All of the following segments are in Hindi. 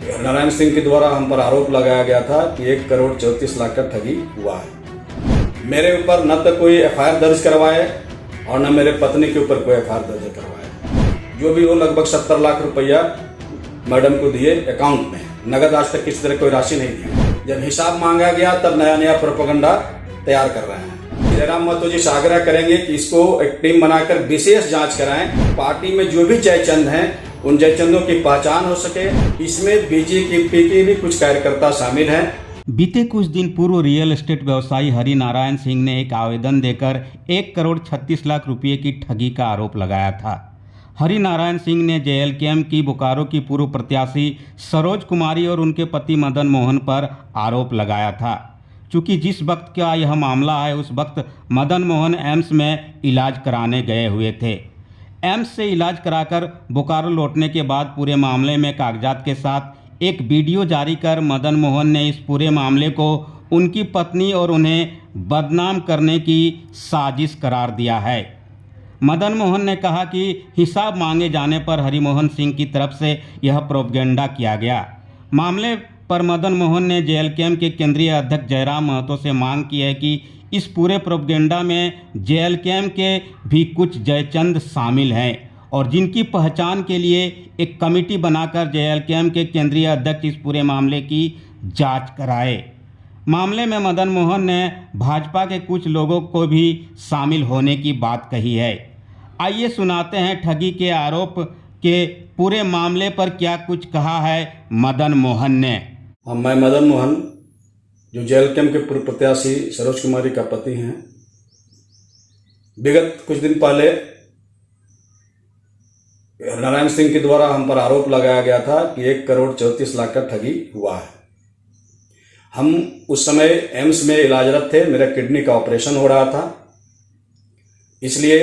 नारायण सिंह के द्वारा हम पर आरोप लगाया गया था कि 1,34,00,000 का ठगी हुआ है। मेरे ऊपर न तो कोई एफआईआर दर्ज करवाए और न मेरे पत्नी के ऊपर कोई एफआईआर दर्ज करवाए। जो भी वो लगभग 70 लाख रुपया मैडम को दिए अकाउंट में, नगद आज तक किसी तरह कोई राशि नहीं दी। जब हिसाब मांगा गया तब नया नया प्रोपेगेंडा तैयार कर रहे हैं। जयराम महतो जी से आग्रह करेंगे कि इसको एक टीम बनाकर विशेष जांच कराएं। पार्टी में जो भी जयचंद हैं उन जयचंदों की पहचान हो सके। इसमें बीजेपी के भी कुछ कार्यकर्ता शामिल हैं। बीते कुछ दिन पूर्व रियल एस्टेट व्यवसायी हरि नारायण सिंह ने एक आवेदन देकर 1,36,00,000 रुपये की ठगी का आरोप लगाया था। हरि नारायण सिंह ने जेएलकेएम की बोकारो की पूर्व प्रत्याशी सरोज कुमारी और उनके पति मदन मोहन पर आरोप लगाया था। चूँकि जिस वक्त का यह मामला है उस वक्त मदन मोहन एम्स में इलाज कराने गए हुए थे। एम्स से इलाज कराकर बोकारो लौटने के बाद पूरे मामले में कागजात के साथ एक वीडियो जारी कर मदन मोहन ने इस पूरे मामले को उनकी पत्नी और उन्हें बदनाम करने की साजिश करार दिया है। मदन मोहन ने कहा कि हिसाब मांगे जाने पर हरिमोहन सिंह की तरफ से यह प्रोपगेंडा किया गया। मामले पर मदन मोहन ने जेएलकेएम के केंद्रीय अध्यक्ष जयराम महतो से मांग की है कि इस पूरे प्रोपगेंडा में जेएलकेएम के भी कुछ जयचंद शामिल हैं और जिनकी पहचान के लिए एक कमेटी बनाकर जेएलकेएम के केंद्रीय अध्यक्ष इस पूरे मामले की जांच कराए। मामले में मदन मोहन ने भाजपा के कुछ लोगों को भी शामिल होने की बात कही है। आइए सुनाते हैं ठगी के आरोप के पूरे मामले पर क्या कुछ कहा है मदन मोहन ने। मैं मदन मोहन, जो जेएलकेएम के पूर्व प्रत्याशी सरोज कुमारी का पति हैं, विगत कुछ दिन पहले नारायण सिंह के द्वारा हम पर आरोप लगाया गया था कि 1,34,00,000 का ठगी हुआ है। हम उस समय एम्स में इलाजरत थे, मेरा किडनी का ऑपरेशन हो रहा था। इसलिए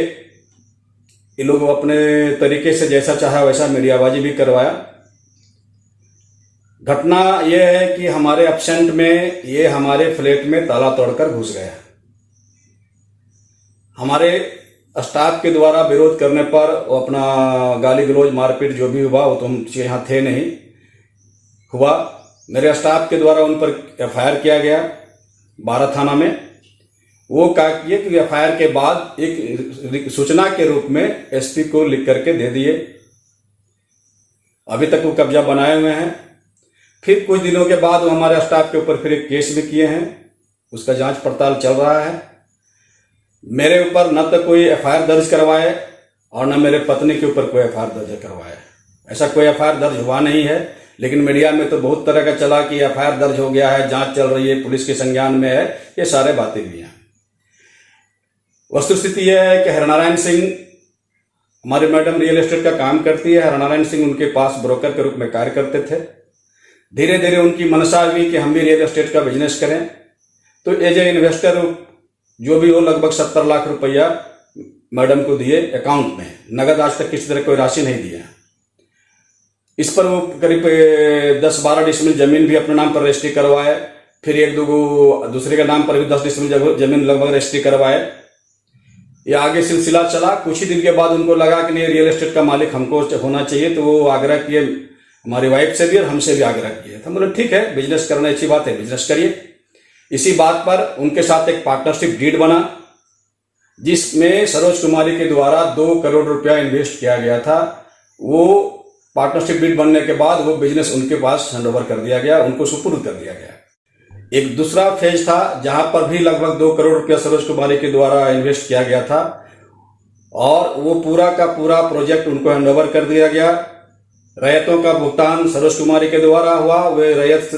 ये लोग अपने तरीके से जैसा चाहा वैसा मीडियाबाजी भी करवाया। घटना यह है कि हमारे एब्सेंट में ये हमारे फ्लैट में ताला तोड़कर घुस गया। हमारे स्टाफ के द्वारा विरोध करने पर वो अपना गाली गलौज मारपीट जो भी हुआ वो तो हम यहाँ थे नहीं हुआ। मेरे स्टाफ के द्वारा उन पर एफआईआर किया गया 12 थाना में। वो क्या किए कि एफआईआर के बाद एक सूचना के रूप में एसपी को लिख करके दे दिए। अभी तक वो कब्जा बनाए हुए हैं। फिर कुछ दिनों के बाद वो हमारे स्टाफ के ऊपर फिर एक केस भी किए हैं, उसका जांच पड़ताल चल रहा है। मेरे ऊपर न तो कोई एफआईआर दर्ज करवाए और न मेरे पत्नी के ऊपर कोई एफआईआर दर्ज करवाए। ऐसा कोई एफआईआर दर्ज हुआ नहीं है, लेकिन मीडिया में तो बहुत तरह का चला कि एफआईआर दर्ज हो गया है, जांच चल रही है, पुलिस के संज्ञान में है। ये सारे बातें भी हैं। वस्तुस्थिति यह है कि हरिनारायण सिंह, हमारी मैडम रियल एस्टेट का काम करती है। हरिनारायण सिंह उनके पास ब्रोकर के रूप में कार्य करते थे। धीरे धीरे उनकी मनसा हुई कि हम भी रियल एस्टेट का बिजनेस करें। तो एज ए इन्वेस्टर जो भी हो लगभग 70 लाख रुपया मैडम को दिए अकाउंट में, नगद आज तक किसी तरह कोई राशि नहीं दिया। इस पर वो करीब 10-12 डिसमिल जमीन भी अपने नाम पर रजिस्ट्री करवाए। फिर एक दो दूसरे के नाम पर भी 10 डिसमिल जमीन लगभग रजिस्ट्री करवाए। ये आगे सिलसिला चला। कुछ ही दिन के बाद उनको लगा कि नहीं, रियल एस्टेट का मालिक हमको होना चाहिए। तो वो आग्रह किए, हमारी वाइफ से भी और हमसे भी आग्रह किए। तो हम बोले ठीक है, बिजनेस करना अच्छी बात है, बिजनेस करिए। इसी बात पर उनके साथ एक पार्टनरशिप डीड बना, जिसमें सरोज कुमारी के द्वारा 2 करोड़ रुपया इन्वेस्ट किया गया था। वो पार्टनरशिप डीड बनने के बाद वो बिजनेस उनके पास हैंडओवर कर दिया गया, उनको सुपुर्द कर दिया गया। एक दूसरा फेज था जहां पर भी लगभग 2 करोड़ रुपया सरोज कुमारी के द्वारा इन्वेस्ट किया गया था और वो पूरा का पूरा प्रोजेक्ट उनको हैंडओवर कर दिया गया। रैयतों का भुगतान सरोज कुमारी के द्वारा हुआ। वे रैयत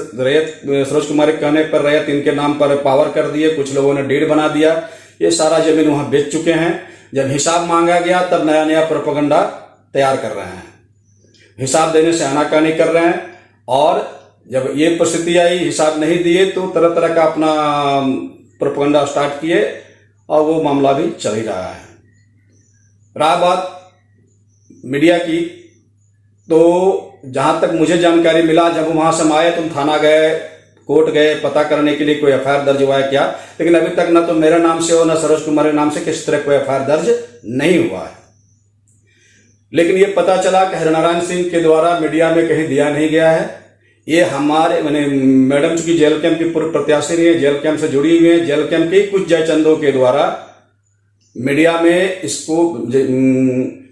सरोज कुमारी के कहने पर रैयत इनके नाम पर पावर कर दिए। कुछ लोगों ने डीड बना दिया। ये सारा जमीन वहां बेच चुके हैं। जब हिसाब मांगा गया तब नया नया प्रोपेगेंडा तैयार कर रहे हैं। हिसाब देने से आनाकानी कर रहे हैं और जब ये परिस्थिति आई, हिसाब नहीं दिए, तो तरह तरह का अपना प्रोपेगेंडा स्टार्ट किए और वो मामला भी चल ही रहा है। रहा बात मीडिया की, तो जहां तक मुझे जानकारी मिला, जब वहां से हम आए तुम थाना गए, कोर्ट गए पता करने के लिए कोई एफआईआर दर्ज हुआ है क्या, लेकिन अभी तक ना तो मेरे नाम से हो ना सरोज कुमारी नाम से किसी तरह कोई एफआईआर दर्ज नहीं हुआ है। लेकिन ये पता चला कि हरिनारायण सिंह के द्वारा मीडिया में कहीं दिया नहीं गया है। ये हमारे मैंने मैडम चूंकि जेल कैंप की पूर्व प्रत्याशी रही है, जेल कैंप से जुड़ी हुई है, जेल कैंप के कुछ जयचंदों के द्वारा मीडिया में इसको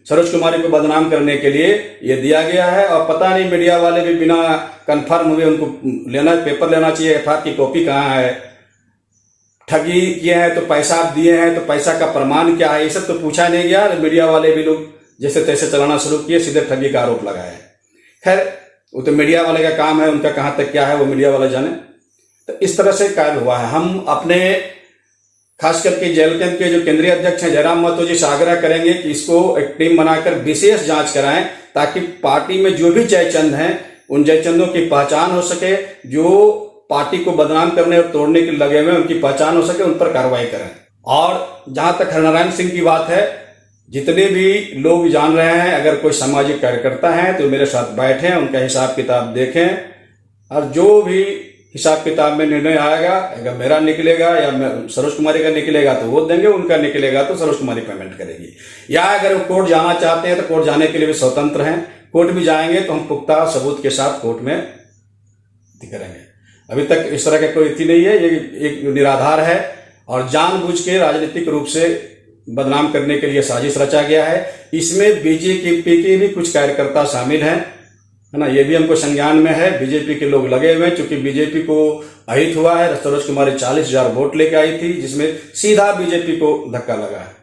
सरोज कुमारी को बदनाम करने के लिए ये दिया गया है। और पता नहीं मीडिया वाले भी बिना कंफर्म हुए उनको पेपर लेना चाहिए, एफआईआर की कॉपी कहाँ है, ठगी किए हैं तो पैसा आप दिए हैं तो पैसा का प्रमाण क्या है, ये सब तो पूछा नहीं गया। मीडिया वाले भी लोग जैसे तैसे चलाना शुरू किए, सीधे ठगी का आरोप लगाए। खैर वो तो मीडिया वाले का काम है, उनका कहाँ तक क्या है वो मीडिया वाले जाने। तो इस तरह से कार्य हुआ है। हम अपने खास करके जेल कैंप के जो केंद्रीय अध्यक्ष हैं जयराम महतो जी से आग्रह करेंगे कि इसको एक टीम बनाकर विशेष जांच कराएं, ताकि पार्टी में जो भी जयचंद हैं उन जयचंदों की पहचान हो सके, जो पार्टी को बदनाम करने और तोड़ने के लगे हुए उनकी पहचान हो सके, उन पर कार्रवाई करें। और जहां तक हरिनारायण सिंह की बात है, जितने भी लोग जान रहे हैं, अगर कोई सामाजिक कार्यकर्ता है तो मेरे साथ बैठें, उनका हिसाब किताब देखें और जो भी हिसाब किताब में निर्णय आएगा, अगर मेरा निकलेगा या सरोज कुमारी का निकलेगा तो वो देंगे, उनका निकलेगा तो सरोज कुमारी पेमेंट करेगी। या अगर वो कोर्ट जाना चाहते हैं तो कोर्ट जाने के लिए भी स्वतंत्र हैं, कोर्ट भी जाएंगे तो हम पुख्ता सबूत के साथ कोर्ट में करेंगे। अभी तक इस तरह का कोई रीति नहीं है, ये एक निराधार है और जानबूझ के राजनीतिक रूप से बदनाम करने के लिए साजिश रचा गया है। इसमें बीजेपी के भी कुछ कार्यकर्ता शामिल हैं, है ना, ये भी हमको संज्ञान में है। बीजेपी के लोग लगे हुए हैं, चूंकि बीजेपी को अहित हुआ है। सरोज कुमारी 40,000 वोट लेके आई थी, जिसमें सीधा बीजेपी को धक्का लगा है।